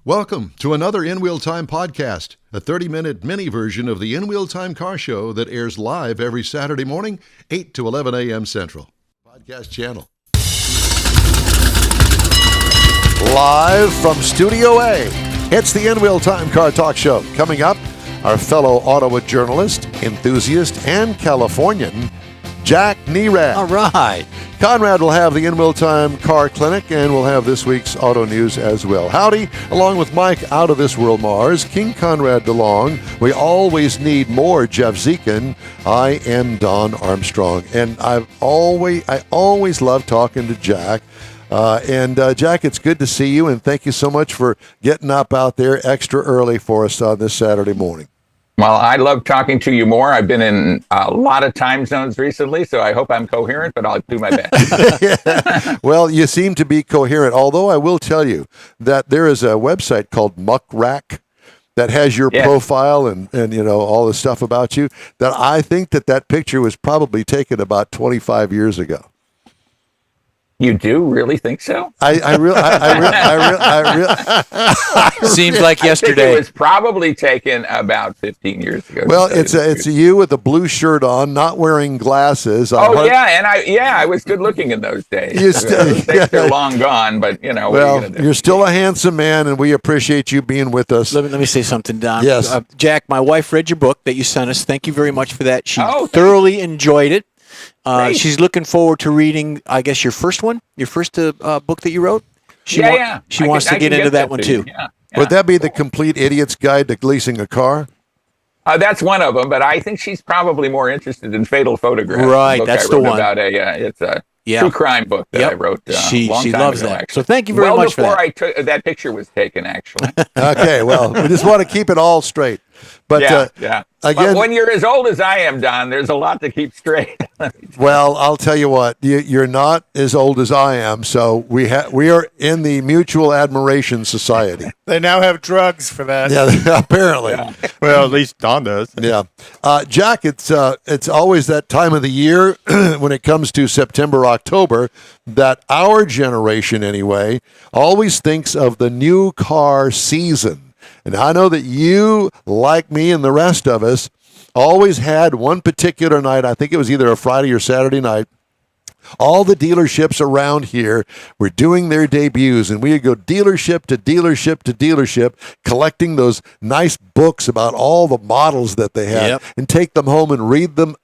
Welcome to another In Wheel Time podcast, a 30-minute mini version of the In Wheel Time car show that airs live every Saturday morning, 8 to 11 a.m. Central. Podcast channel. Live from Studio A, it's the In Wheel Time Car Talk Show. Coming up, our fellow Ottawa journalist, enthusiast, and Californian, Jack Nerad. All right. Konrad will have the In Wheel Time Car Clinic, and we'll have this week's auto news as well. Howdy, along with Mike Out of This World Mars, King Konrad DeLong. We always need more Jeff Zekin. I am Don Armstrong, and I always love talking to Jack. Jack, it's good to see you, and thank you so much for getting up out there extra early for us on this Saturday morning. Well, I love talking to you more. I've been in a lot of time zones recently, so I hope I'm coherent, but I'll do my best. Yeah. Well, you seem to be coherent, although I will tell you that there is a website called Muck Rack that has your profile and you know all the stuff about you, that I think that picture was probably taken about 25 years ago. You do really think so? I really seems like yesterday. I think it was probably taken about 15 years ago. Well, it's you with a blue shirt on, not wearing glasses. I was good looking in those days. They're long gone, but you know. Well, you're still a handsome man, and we appreciate you being with us. Let me say something, Don. Yes, Jack, my wife read your book that you sent us. Thank you very much for that. She thoroughly enjoyed it. She's looking forward to reading, I guess, your first book that you wrote. She wants to get into that one too. Yeah. Would that be The Complete Idiot's Guide to Leasing a Car? That's one of them, but I think she's probably more interested in Fatal Photographs. Right, that's the one. It's a true crime book that I wrote. She loves that. Actually. So thank you very much for that. Before that picture was taken, actually. Okay, well, we just want to keep it all straight. But again, but when you're as old as I am, Don, there's a lot to keep straight. Well, I'll tell you what, you're not as old as I am, so we are in the Mutual Admiration Society. They now have drugs for that. Yeah, apparently. Yeah. Well, at least Don does. Yeah, Jack, it's always that time of the year when it comes to September, October, that our generation anyway always thinks of the new car season. And I know that you, like me and the rest of us, always had one particular night, I think it was either a Friday or Saturday night, all the dealerships around here were doing their debuts, and we would go dealership to dealership to dealership, collecting those nice books about all the models that they had, and take them home and read them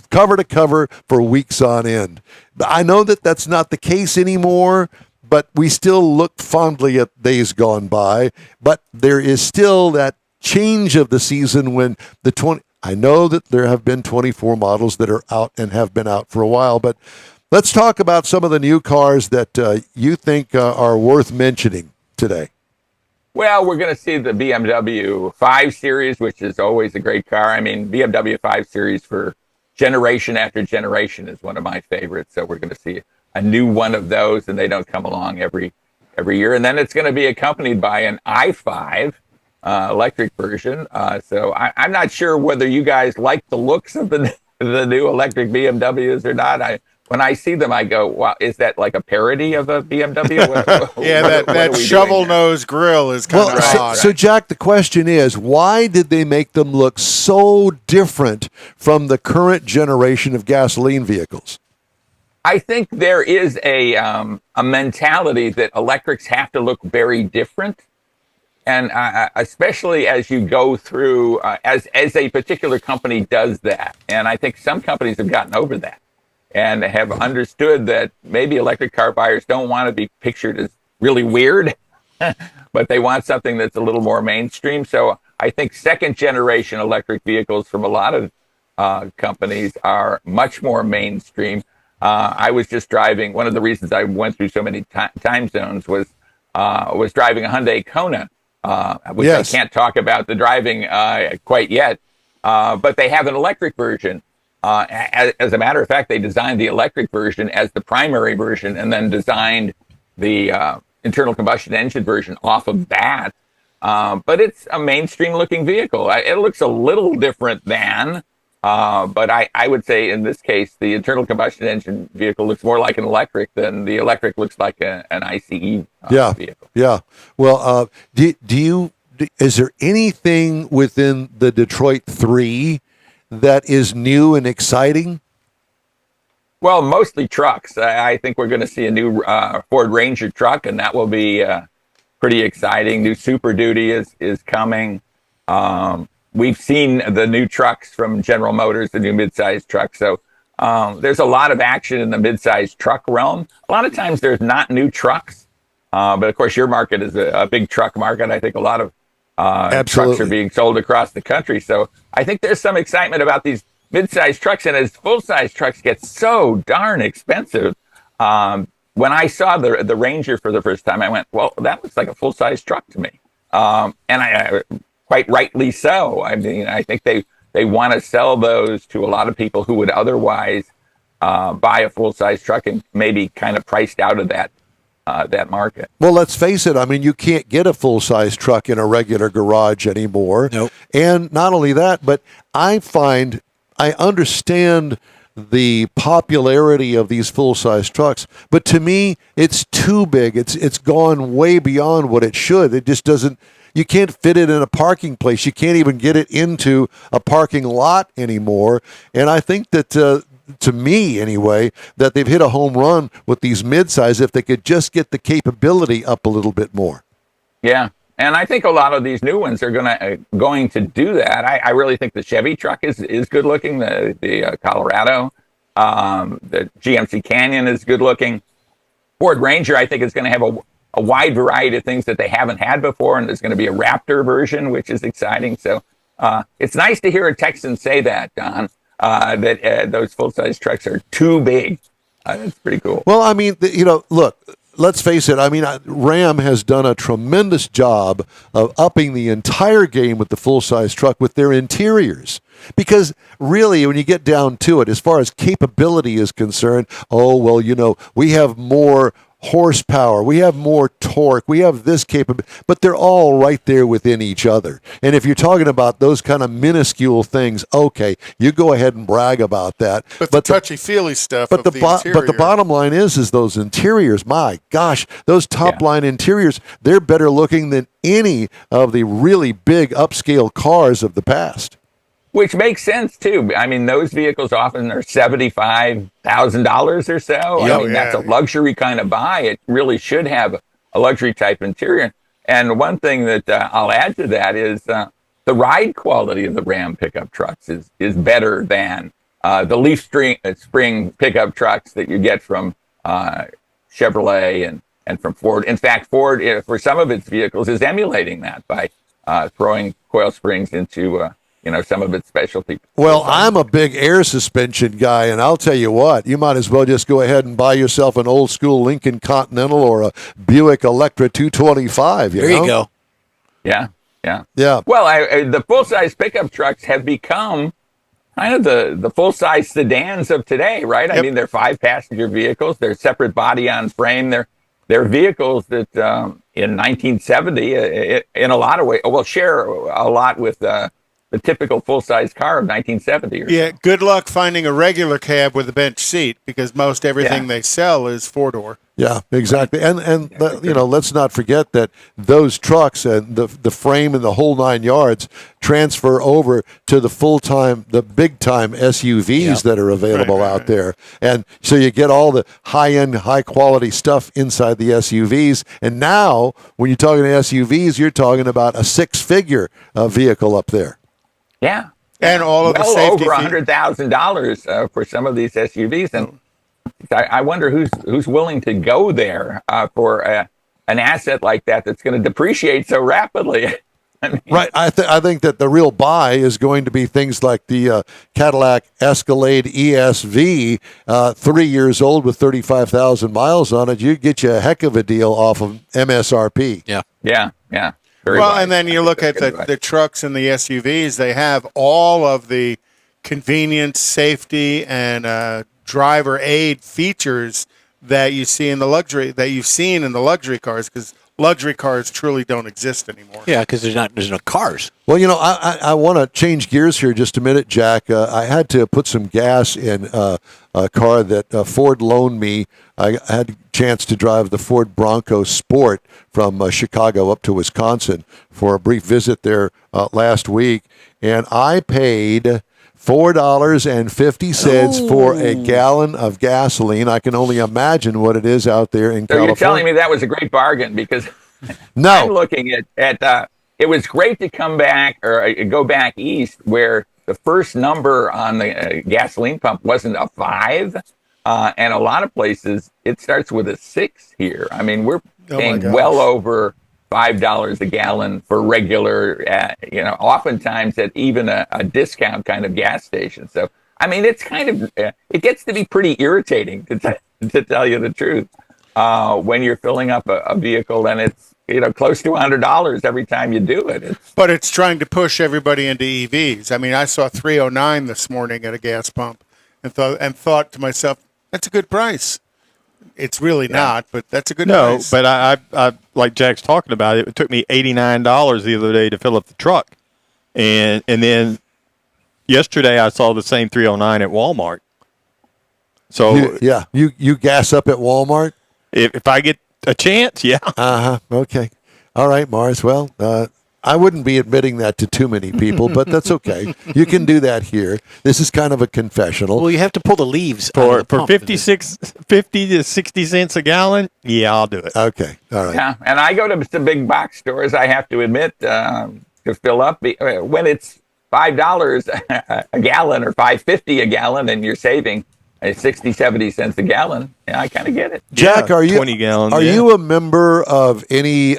cover to cover for weeks on end. I know that that's not the case anymore, but we still look fondly at days gone by. But there is still that change of the season when I know that there have been 24 models that are out and have been out for a while, but let's talk about some of the new cars that you think are worth mentioning today. Well, we're going to see the BMW 5 Series, which is always a great car. I mean, BMW 5 Series for generation after generation is one of my favorites. So we're going to see a new one of those, and they don't come along every year. And then it's going to be accompanied by an i5 electric version. So I'm not sure whether you guys like the looks of the new electric BMWs or not. When I see them, I go, wow, is that like a parody of a BMW? That shovel nose grill is kind of odd. So, Jack, the question is, why did they make them look so different from the current generation of gasoline vehicles? I think there is a mentality that electrics have to look very different, and especially as you go through, as a particular company does that. And I think some companies have gotten over that and have understood that maybe electric car buyers don't want to be pictured as really weird, but they want something that's a little more mainstream. So I think second generation electric vehicles from a lot of companies are much more mainstream. I was just driving. One of the reasons I went through so many time zones was driving a Hyundai Kona, which I can't talk about the driving quite yet. But they have an electric version. As a matter of fact, they designed the electric version as the primary version, and then designed the internal combustion engine version off of that. But it's a mainstream-looking vehicle. It looks a little different than But I would say in this case, the internal combustion engine vehicle looks more like an electric than the electric looks like an ICE vehicle. Yeah. Well, is there anything within the Detroit 3 that is new and exciting? Well, mostly trucks. I think we're going to see a new Ford Ranger truck, and that will be pretty exciting. New Super Duty is coming. We've seen the new trucks from General Motors, the new midsize trucks. So there's a lot of action in the midsize truck realm. A lot of times there's not new trucks, but of course your market is a big truck market. I think a lot of trucks are being sold across the country. So I think there's some excitement about these midsize trucks. And as full-size trucks get so darn expensive, when I saw the Ranger for the first time, I went, well, that looks like a full-size truck to me. And I quite rightly so. I mean, I think they want to sell those to a lot of people who would otherwise buy a full-size truck and maybe kind of priced out of that market. Well, let's face it. I mean, you can't get a full-size truck in a regular garage anymore. Nope. And not only that, but I understand the popularity of these full-size trucks, but to me, it's too big. It's gone way beyond what it should. It just doesn't. You can't fit it in a parking place. You can't even get it into a parking lot anymore. And I think that, to me anyway, that they've hit a home run with these midsize if they could just get the capability up a little bit more. Yeah. And I think a lot of these new ones are going to do that. I really think the Chevy truck is good looking. The Colorado, the GMC Canyon is good looking. Ford Ranger, I think, is going to have a wide variety of things that they haven't had before, and there's going to be a Raptor version, which is exciting. So it's nice to hear a Texan say that, Don, that those full-size trucks are too big. That's pretty cool. Well, I mean, look. Let's face it. I mean, Ram has done a tremendous job of upping the entire game with the full-size truck with their interiors. Because really, when you get down to it, as far as capability is concerned, we have more horsepower, we have more torque, we have this capability, but they're all right there within each other. And if you're talking about those kind of minuscule things, okay, you go ahead and brag about that. But the touchy-feely stuff but the bottom line is those interiors, my gosh, those top-line interiors, they're better looking than any of the really big upscale cars of the past. Which makes sense, too. I mean, those vehicles often are $75,000 or so. I mean, that's a luxury kind of buy. It really should have a luxury type interior. And one thing that I'll add to that is the ride quality of the Ram pickup trucks is better than the Leaf Spring pickup trucks that you get from Chevrolet and from Ford. In fact, Ford, for some of its vehicles, is emulating that by throwing coil springs into some of its specialty. Well, I'm a big air suspension guy, and I'll tell you what, you might as well just go ahead and buy yourself an old school Lincoln Continental or a Buick Electra 225. There you go. Yeah. Well, the full-size pickup trucks have become kind of the full-size sedans of today, right? I mean, they're 5-passenger vehicles. They're separate body on frame. They're vehicles that in 1970, in a lot of ways, will share a lot with the typical full-size car of 1970. Good luck finding a regular cab with a bench seat because most everything they sell is 4-door. Yeah, exactly. And let's not forget that those trucks and the frame and the whole 9 yards transfer over to the big-time SUVs that are available out there. And so you get all the high-end, high-quality stuff inside the SUVs. And now, when you're talking SUVs, you're talking about a six-figure vehicle up there. Yeah. And all of the safety over $100,000 for some of these SUVs. And I wonder who's willing to go there for an asset like that that's going to depreciate so rapidly. Right. I think that the real buy is going to be things like the Cadillac Escalade ESV, 3 years old with 35,000 miles on it. You get you a heck of a deal off of MSRP. Yeah. And then you look at the trucks and the SUVs, they have all of the convenience, safety, and driver aid features that you see in the luxury cars, because luxury cars truly don't exist anymore. Yeah, because there's no cars. Well, I want to change gears here just a minute, Jack. I had to put some gas in a car that Ford loaned me. I had a chance to drive the Ford Bronco Sport from Chicago up to Wisconsin for a brief visit there last week, and I paid $4.50 for a gallon of gasoline. I can only imagine what it is out there in California. You're telling me that was a great bargain, because no. I'm looking at it was great to come back or go back east where the first number on the gasoline pump wasn't a 5. And a lot of places it starts with a 6 here. I mean, we're paying well over $5 a gallon for regular, oftentimes at even a discount kind of gas station. So, I mean, it's kind of, it gets to be pretty irritating to tell you the truth when you're filling up a vehicle and it's, close to $100 every time you do it. But it's trying to push everybody into EVs. I mean, I saw 309 this morning at a gas pump and thought to myself, that's a good price. It's really not, but that's a good price. No, but I like Jack's talking about it. It took me $89 the other day to fill up the truck, and then yesterday I saw the same 309 at Walmart. So you gas up at Walmart if I get a chance, yeah. Okay. All right, Mars. Well, I wouldn't be admitting that to too many people, but that's okay. You can do that here. This is kind of a confessional. Well, you have to pull the leaves for 50 to 60 cents a gallon. Yeah, I'll do it. Okay. All right. Yeah, and I go to the big box stores, I have to admit, to fill up. When it's $5 a gallon or $5.50 a gallon and you're saving 60, 70 cents a gallon, I kind of get it. Jack, are you 20 gallons? Are you a member of any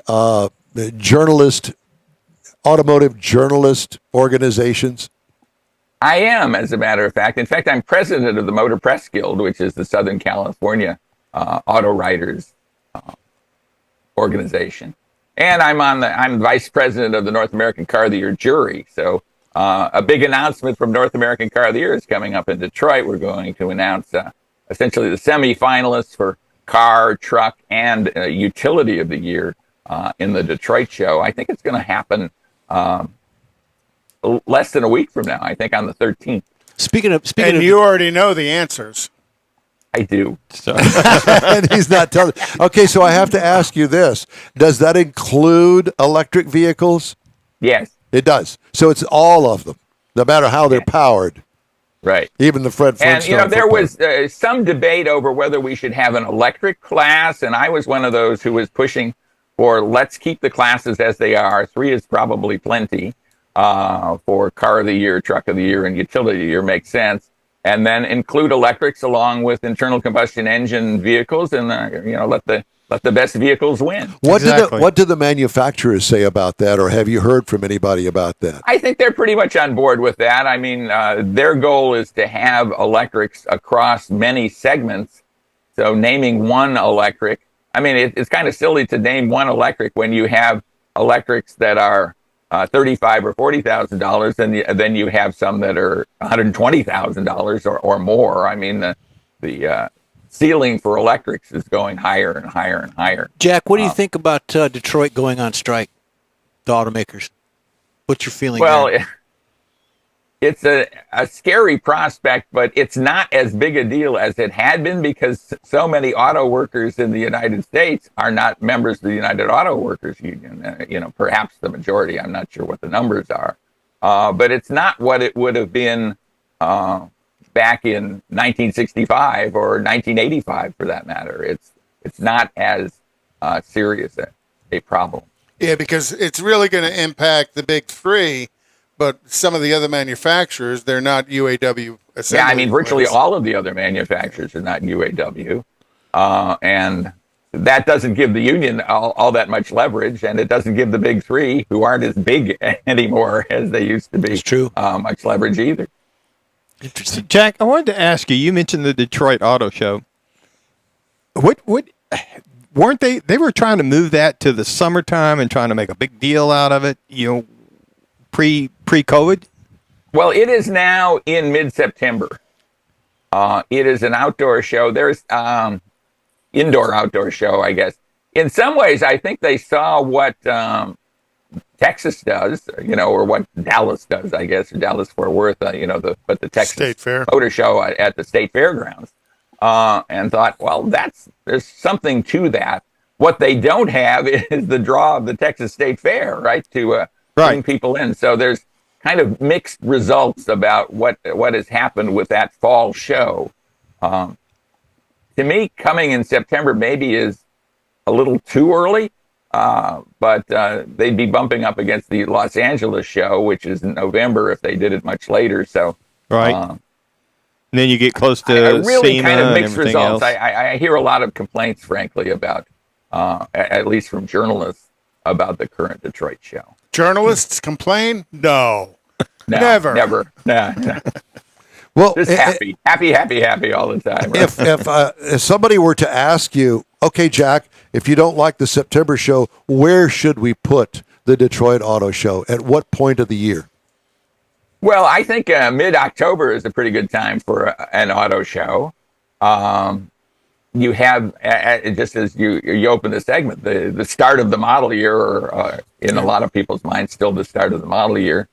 automotive journalist organizations? I am, as a matter of fact. In fact, I'm president of the Motor Press Guild, which is the Southern California auto writers organization, and I'm vice president of the North American Car of the Year jury. So a big announcement from North American Car of the Year is coming up in Detroit. We're going to announce essentially the semifinalists for car, truck, and utility of the year in the Detroit show. I think it's going to happen less than a week from now. I think on the 13th. Speaking of, you already know the answers. I do. And he's not telling. Okay, so I have to ask you this: does that include electric vehicles? Yes. It does. So it's all of them, no matter how they're powered. Right. Even the Fred Flintstone. And, there was some debate over whether we should have an electric class, and I was one of those who was pushing for let's keep the classes as they are. 3 is probably plenty for Car of the Year, Truck of the Year, and Utility of the Year makes sense. And then include electrics along with internal combustion engine vehicles, and let the best vehicles win. What do the manufacturers say about that, or have you heard from anybody about that? I think they're pretty much on board with that. I mean, their goal is to have electrics across many segments. So naming one electric, I mean, it's kind of silly to name one electric when you have electrics that are $35,000 or $40,000, and then you have some that are $120,000 or more. I mean, the ceiling for electrics is going higher and higher and higher. Jack, what do you think about Detroit going on strike, the automakers? What's your feeling? Well, there? It's a scary prospect, but it's not as big a deal as it had been because so many auto workers in the United States are not members of the United Auto Workers Union. Perhaps the majority. I'm not sure what the numbers are, but it's not what it would have been back in 1965 or 1985, for that matter. It's not as serious a problem. Yeah, because it's really going to impact the big 3, but some of the other manufacturers, they're not UAW assembly. Yeah, I mean, virtually all of the other manufacturers are not UAW, and that doesn't give the union all that much leverage, and it doesn't give the big 3, who aren't as big anymore as they used to be, it's true. Much leverage either. Interesting. Jack, I wanted to ask you mentioned the Detroit Auto Show. What weren't they were trying to move that to the summertime and trying to make a big deal out of it, pre-COVID? Well, it is now in mid-September. It is an outdoor show. There's indoor-outdoor show, I guess. in some ways, I think they saw what Texas does, or what Dallas does, I guess, or Dallas Fort Worth, the Texas State Fair Motor Show at the State Fairgrounds, and thought, well, there's something to that. What they don't have is the draw of the Texas State Fair, right, to bring people in. So there's kind of mixed results about what has happened with that fall show. To me, coming in September maybe is a little too early, but they'd be bumping up against the Los Angeles show, which is in November if they did it much later. So and then you get close to really SEMA kind of mixed and results. else. I hear a lot of complaints, frankly, about at least from journalists about the current Detroit show. Journalists complain? No, never. No. Well, Just happy all the time. Right? if somebody were to ask you, okay, Jack, if you don't like the September show, where should we put the Detroit Auto Show? At what point of the year? Well, I think mid-October is a pretty good time for an auto show. You have, just as you open the segment, the start of the model year, or in a lot of people's minds, still the start of the model year.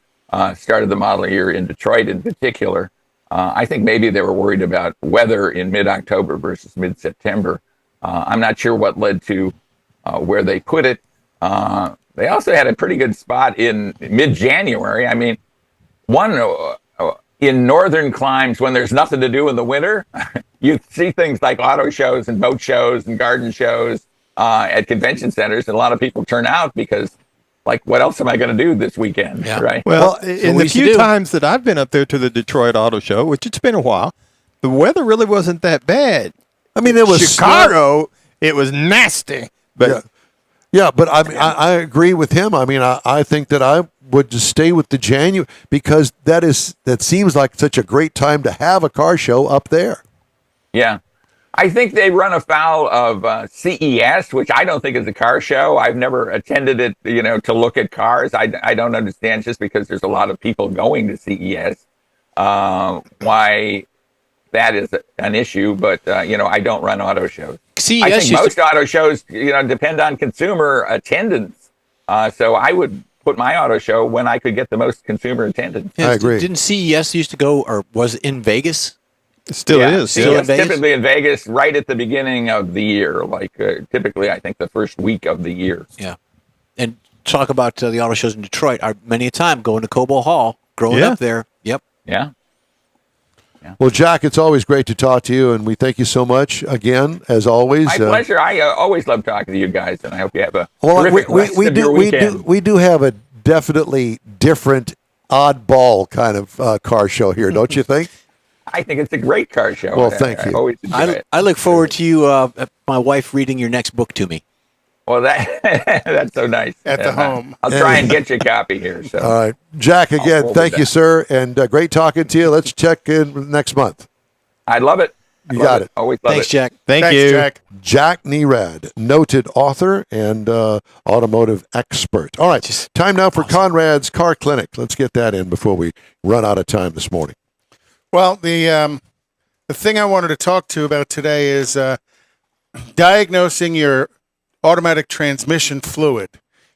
Start of the model year in Detroit in particular. I think maybe they were worried about weather in mid-October versus mid-September. I'm not sure what led to where they put it. They also had a pretty good spot in mid-January. I mean, in northern climes, when there's nothing to do in the winter, you see things like auto shows and boat shows and garden shows at convention centers, and a lot of people turn out because, like, what else am I going to do this weekend, right? Well, in the few times that I've been up there to the Detroit Auto Show, which it's been a while, the weather really wasn't that bad. I mean, it was Chicago. It was nasty, but but I mean, I agree with him. I mean, I think that I would just stay with the January, because that seems like such a great time to have a car show up there. Yeah. I think they run afoul of CES, which I don't think is a car show. I've never attended it, to look at cars. I don't understand, just because there's a lot of people going to CES, why that is an issue. But, I don't run auto shows. CES I think most auto shows, depend on consumer attendance. So I would put my auto show when I could get the most consumer attendance. I agree. Didn't CES used to go, or was it in Vegas? it still is. Still in Vegas? Typically in Vegas, right at the beginning of the year, like typically, I think, the first week of the year. Yeah. And talk about the auto shows in Detroit. Many a time going to Cobo Hall, growing up there. Yep. Yeah. Well, Jack, it's always great to talk to you, and we thank you so much again, as always. My pleasure. I always love talking to you guys, and I hope you have a terrific rest of your weekend. We do have a definitely different, oddball kind of car show here, don't you think? I think it's a great car show. Well, thank you. I always enjoy it. I look forward to you, my wife, reading your next book to me. Well, that's so nice. At the home. I'll try and get you a copy here. So. All right. Jack, again, thank you, sir, and great talking to you. Let's check in next month. I love it. You got it. Always love Thanks, it. Jack. Thanks, you. Jack. Jack Nerad, noted author and automotive expert. All right, time now for Konrad's Car Clinic. Let's get that in before we run out of time this morning. Well, the thing I wanted to talk to about today is diagnosing your automatic transmission fluid.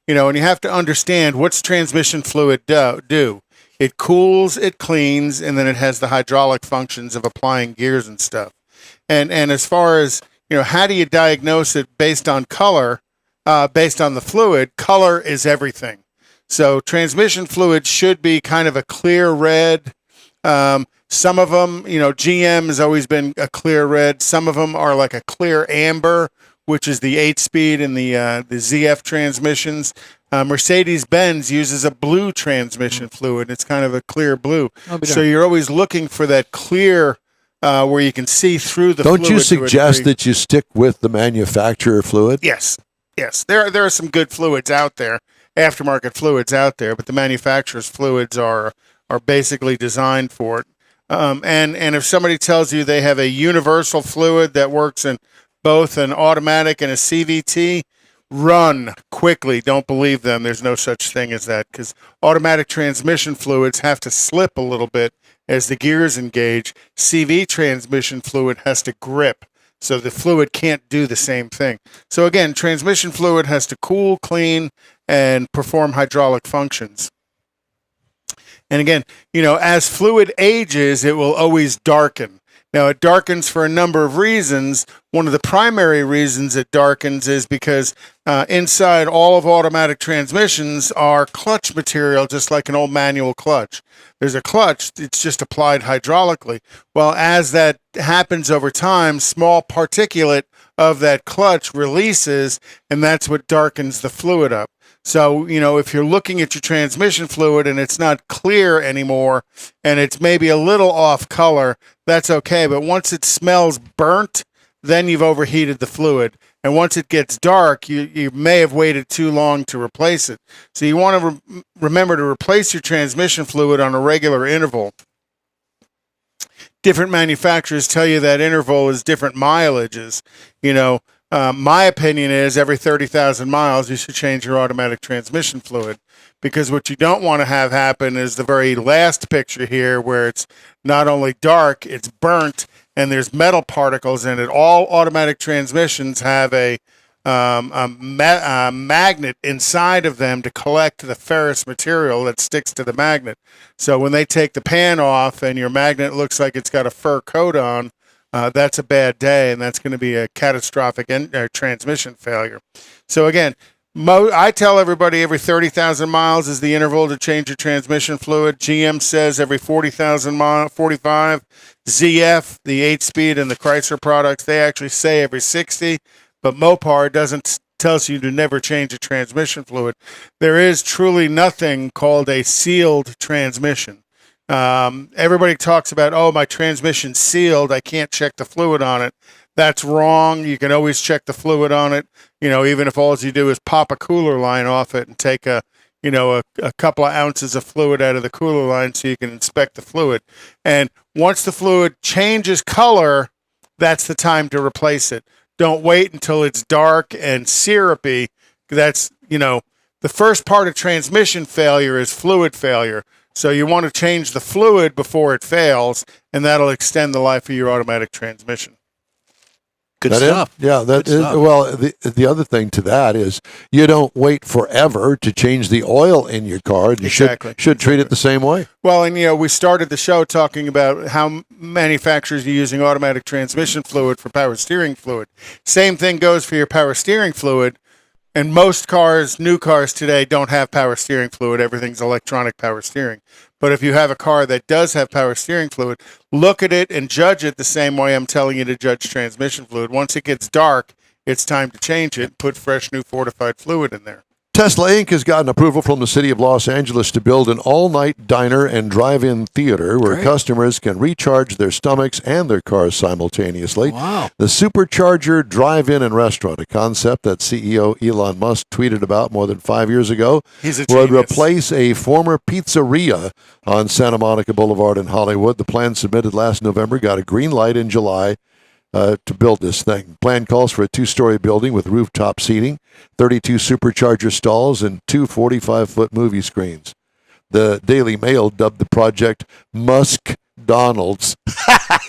And you have to understand, what's transmission fluid do? It cools, it cleans, and then it has the hydraulic functions of applying gears and stuff. And as far as, how do you diagnose it based on color, based on the fluid? Color is everything. So transmission fluid should be kind of a clear red. Some of them, GM has always been a clear red. Some of them are like a clear amber, which is the 8-speed and the ZF transmissions. Mercedes-Benz uses a blue transmission fluid. It's kind of a clear blue. So you're always looking for that clear where you can see through the fluid. Don't you suggest that you stick with the manufacturer fluid? Yes. There are some good fluids out there, aftermarket fluids out there, but the manufacturer's fluids are basically designed for it. And if somebody tells you they have a universal fluid that works in both an automatic and a CVT, run quickly. Don't believe them. There's no such thing as that, because automatic transmission fluids have to slip a little bit as the gears engage. CV transmission fluid has to grip. So the fluid can't do the same thing. So again, transmission fluid has to cool, clean, and perform hydraulic functions. And again, as fluid ages, it will always darken. Now, it darkens for a number of reasons. One of the primary reasons it darkens is because inside all of automatic transmissions are clutch material, just like an old manual clutch. There's a clutch, it's just applied hydraulically. Well, as that happens over time, small particulate of that clutch releases, and that's what darkens the fluid up. So, if you're looking at your transmission fluid and it's not clear anymore and it's maybe a little off color, that's okay. But once it smells burnt, then you've overheated the fluid. And once it gets dark, you may have waited too long to replace it. So you want to remember to replace your transmission fluid on a regular interval. Different manufacturers tell you that interval is different mileages. My opinion is every 30,000 miles, you should change your automatic transmission fluid, because what you don't want to have happen is the very last picture here where it's not only dark, it's burnt, and there's metal particles in it. All automatic transmissions have a magnet inside of them to collect the ferrous material that sticks to the magnet. So when they take the pan off and your magnet looks like it's got a fur coat on, that's a bad day, and that's going to be a catastrophic transmission failure. So again, I tell everybody every 30,000 miles is the interval to change your transmission fluid. GM says every 40,000 miles, 45. ZF, the 8-speed, and the Chrysler products, they actually say every 60. But Mopar tells you to never change a transmission fluid. There is truly nothing called a sealed transmission. Everybody talks about, my transmission's sealed, I can't check the fluid on it. That's wrong. You can always check the fluid on it, even if all you do is pop a cooler line off it and take a couple of ounces of fluid out of the cooler line so you can inspect the fluid. And once the fluid changes color, that's the time to replace it. Don't wait until it's dark and syrupy. That's, the first part of transmission failure is fluid failure. So you want to change the fluid before it fails, and that'll extend the life of your automatic transmission. Good stuff. Yeah, that is. Well, the other thing to that is you don't wait forever to change the oil in your car. You should treat it the same way. Well, and we started the show talking about how manufacturers are using automatic transmission fluid for power steering fluid. Same thing goes for your power steering fluid. And most cars, new cars today, don't have power steering fluid. Everything's electronic power steering. But if you have a car that does have power steering fluid, look at it and judge it the same way I'm telling you to judge transmission fluid. Once it gets dark, it's time to change it and put fresh, new fortified fluid in there. Tesla Inc. has gotten approval from the city of Los Angeles to build an all-night diner and drive-in theater where customers can recharge their stomachs and their cars simultaneously. Wow. The Supercharger Drive-In and Restaurant, a concept that CEO Elon Musk tweeted about more than 5 years ago, would replace a former pizzeria on Santa Monica Boulevard in Hollywood. The plan submitted last November got a green light in July to build this thing. Plan calls for a 2-story building with rooftop seating, 32 supercharger stalls, and 2 45-foot movie screens. The Daily Mail dubbed the project Musk Donald's.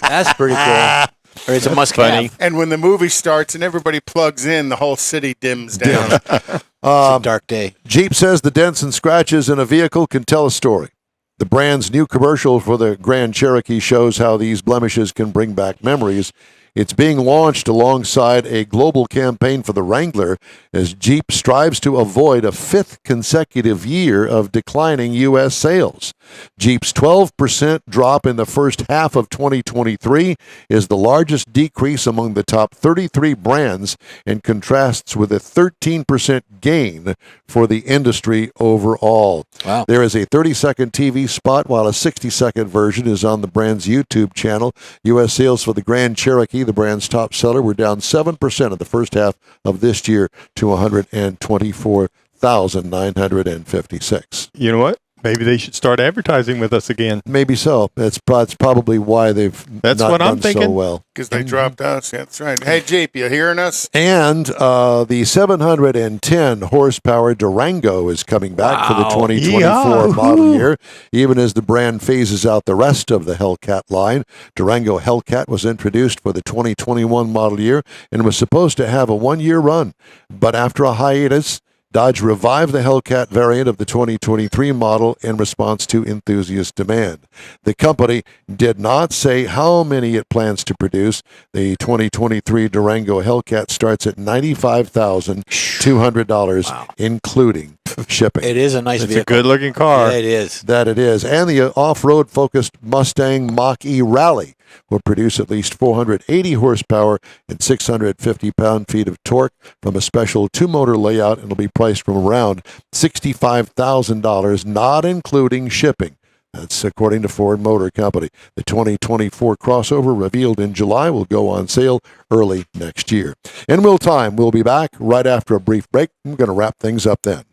That's pretty cool. Or it's a Musk funny. And when the movie starts and everybody plugs in, the whole city dims down. It's a dark day. Jeep says the dents and scratches in a vehicle can tell a story. The brand's new commercial for the Grand Cherokee shows how these blemishes can bring back memories. It's being launched alongside a global campaign for the Wrangler as Jeep strives to avoid a 5th consecutive year of declining U.S. sales. Jeep's 12% drop in the first half of 2023 is the largest decrease among the top 33 brands and contrasts with a 13% gain for the industry overall. Wow. There is a 30-second TV spot while a 60-second version is on the brand's YouTube channel. U.S. sales for the Grand Cherokee, the brand's top seller, were down 7% in the first half of this year to 124,956. You know what? Maybe they should start advertising with us again. Maybe so. That's probably why they've That's not what I'm done thinking. so well. Because they dropped us. That's right. Hey, Jeep, you hearing us? And the 710 horsepower Durango is coming back for the 2024 Yahoo! model year, even as the brand phases out the rest of the Hellcat line. Durango Hellcat was introduced for the 2021 model year and was supposed to have a one-year run. But after a hiatus, Dodge revived the Hellcat variant of the 2023 model in response to enthusiast demand. The company did not say how many it plans to produce. The 2023 Durango Hellcat starts at $95,200, including shipping. It is a nice It's vehicle. a good-looking car. Yeah, it is. That it is. And the off-road focused Mustang Mach-E Rally will produce at least 480 horsepower and 650 pound-feet of torque from a special two-motor layout, and will be priced from around $65,000, not including shipping. That's according to Ford Motor Company. The 2024 crossover, revealed in July, will go on sale early next year. In Will Time, we'll be back right after a brief break. I'm going to wrap things up then.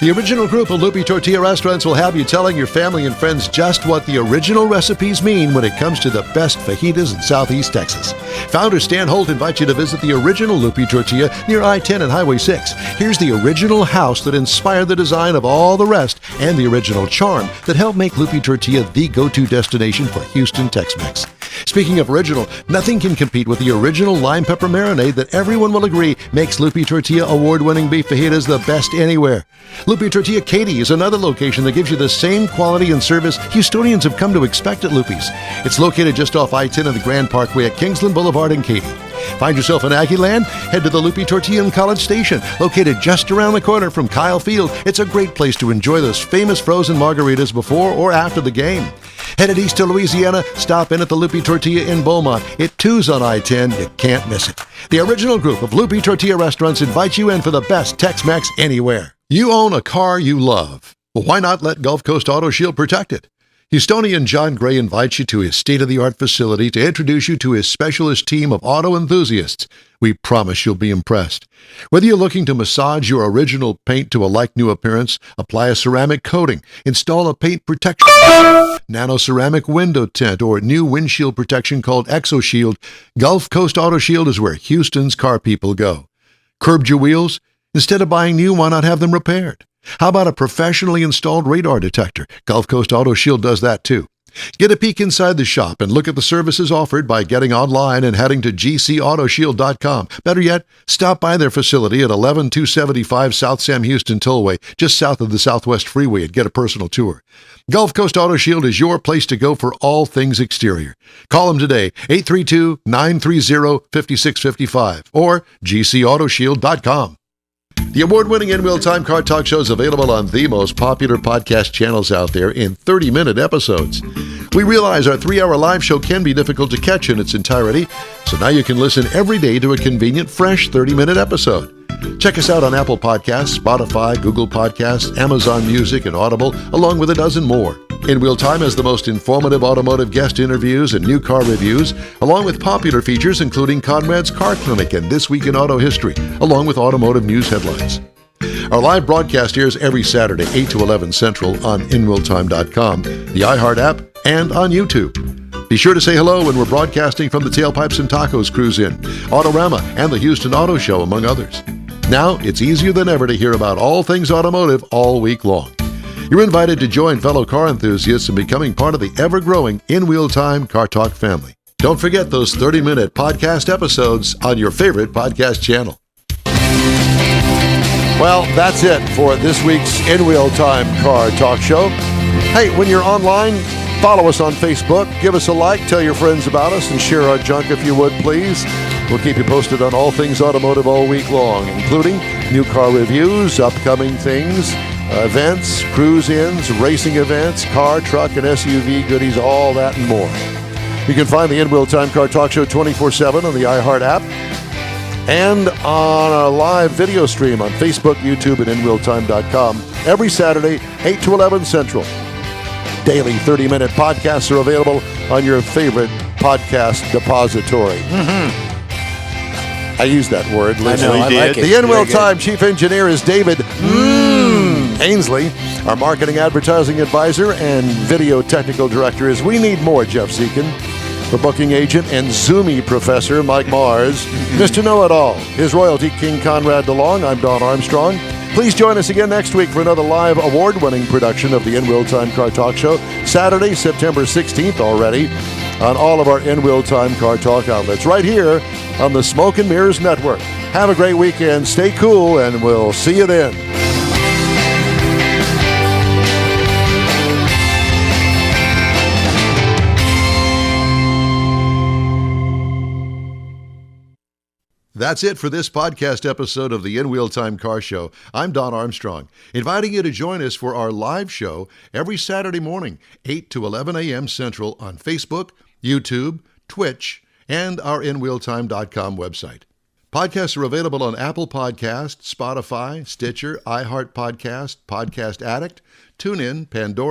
The original group of Lupi Tortilla restaurants will have you telling your family and friends just what the original recipes mean when it comes to the best fajitas in Southeast Texas. Founder Stan Holt invites you to visit the original Lupi Tortilla near I-10 and Highway 6. Here's the original house that inspired the design of all the rest and the original charm that helped make Lupi Tortilla the go-to destination for Houston Tex-Mex. Speaking of original, nothing can compete with the original lime pepper marinade that everyone will agree makes Lupi Tortilla award-winning beef fajitas the best anywhere. Lupi Tortilla Katy is another location that gives you the same quality and service Houstonians have come to expect at Lupi's. It's located just off I-10 and the Grand Parkway at Kingsland Boulevard in Katy. Find yourself in Aggie Land? Head to the Lupi Tortilla in College Station, located just around the corner from Kyle Field. It's a great place to enjoy those famous frozen margaritas before or after the game. Headed east to Louisiana, stop in at the Lupi Tortilla in Beaumont. It too's on I-10. You can't miss it. The original group of Lupi Tortilla restaurants invites you in for the best Tex-Mex anywhere. You own a car you love. Well, why not let Gulf Coast Auto Shield protect it? Houstonian John Gray invites you to his state-of-the-art facility to introduce you to his specialist team of auto enthusiasts. We promise you'll be impressed. Whether you're looking to massage your original paint to a like-new appearance, apply a ceramic coating, install a paint protection, nano-ceramic window tint, or new windshield protection called ExoShield, Gulf Coast Auto Shield is where Houston's car people go. Curbed your wheels? Instead of buying new, why not have them repaired? How about a professionally installed radar detector? Gulf Coast Auto Shield does that too. Get a peek inside the shop and look at the services offered by getting online and heading to gcautoshield.com. Better yet, stop by their facility at 11275 South Sam Houston Tollway, just south of the Southwest Freeway, and get a personal tour. Gulf Coast Auto Shield is your place to go for all things exterior. Call them today, 832-930-5655 or gcautoshield.com. The award-winning In Real Time Car Talk Show is available on the most popular podcast channels out there in 30-minute episodes. We realize our 3-hour live show can be difficult to catch in its entirety, so now you can listen every day to a convenient, fresh 30-minute episode. Check us out on Apple Podcasts, Spotify, Google Podcasts, Amazon Music, and Audible, along with a dozen more. In Real Time has the most informative automotive guest interviews and new car reviews, along with popular features including Konrad's Car Clinic and This Week in Auto History, along with automotive news headlines. Our live broadcast airs every Saturday, 8 to 11 Central on InRealTime.com, the iHeart app, and on YouTube. Be sure to say hello when we're broadcasting from the Tailpipes and Tacos Cruise Inn, Autorama, and the Houston Auto Show, among others. Now, it's easier than ever to hear about all things automotive all week long. You're invited to join fellow car enthusiasts in becoming part of the ever-growing In Real Time Car Talk family. Don't forget those 30-minute podcast episodes on your favorite podcast channel. Well, that's it for this week's In Real Time Car Talk Show. Hey, when you're online, follow us on Facebook, give us a like, tell your friends about us, and share our junk if you would, please. We'll keep you posted on all things automotive all week long, including new car reviews, upcoming things, events, cruise-ins, racing events, car, truck, and SUV goodies, all that and more. You can find the In Real Time Car Talk Show 24/7 on the iHeart app and on our live video stream on Facebook, YouTube, and InRealTime.com every Saturday, 8 to 11 Central. Daily 30-minute podcasts are available on your favorite podcast depository. I use that word, Leslie. I know, I like it. The In Real Time Chief Engineer is David Ainsley. Our marketing advertising advisor and video technical director is We Need More, Jeff Zekin. The booking agent and Zoomy professor, Mike Mars. Mr. Know-It-All, His Royalty King Konrad DeLong. I'm Don Armstrong. Please join us again next week for another live award-winning production of the In Real Time Car Talk Show, Saturday, September 16th already, on all of our In Real Time Car Talk outlets, right here on the Smoke and Mirrors Network. Have a great weekend, stay cool, and we'll see you then. That's it for this podcast episode of the In Wheel Time Car Show. I'm Don Armstrong, inviting you to join us for our live show every Saturday morning, 8 to 11 a.m. Central on Facebook, YouTube, Twitch, and our InWheelTime.com website. Podcasts are available on Apple Podcasts, Spotify, Stitcher, iHeart Podcast, Podcast Addict, TuneIn, Pandora,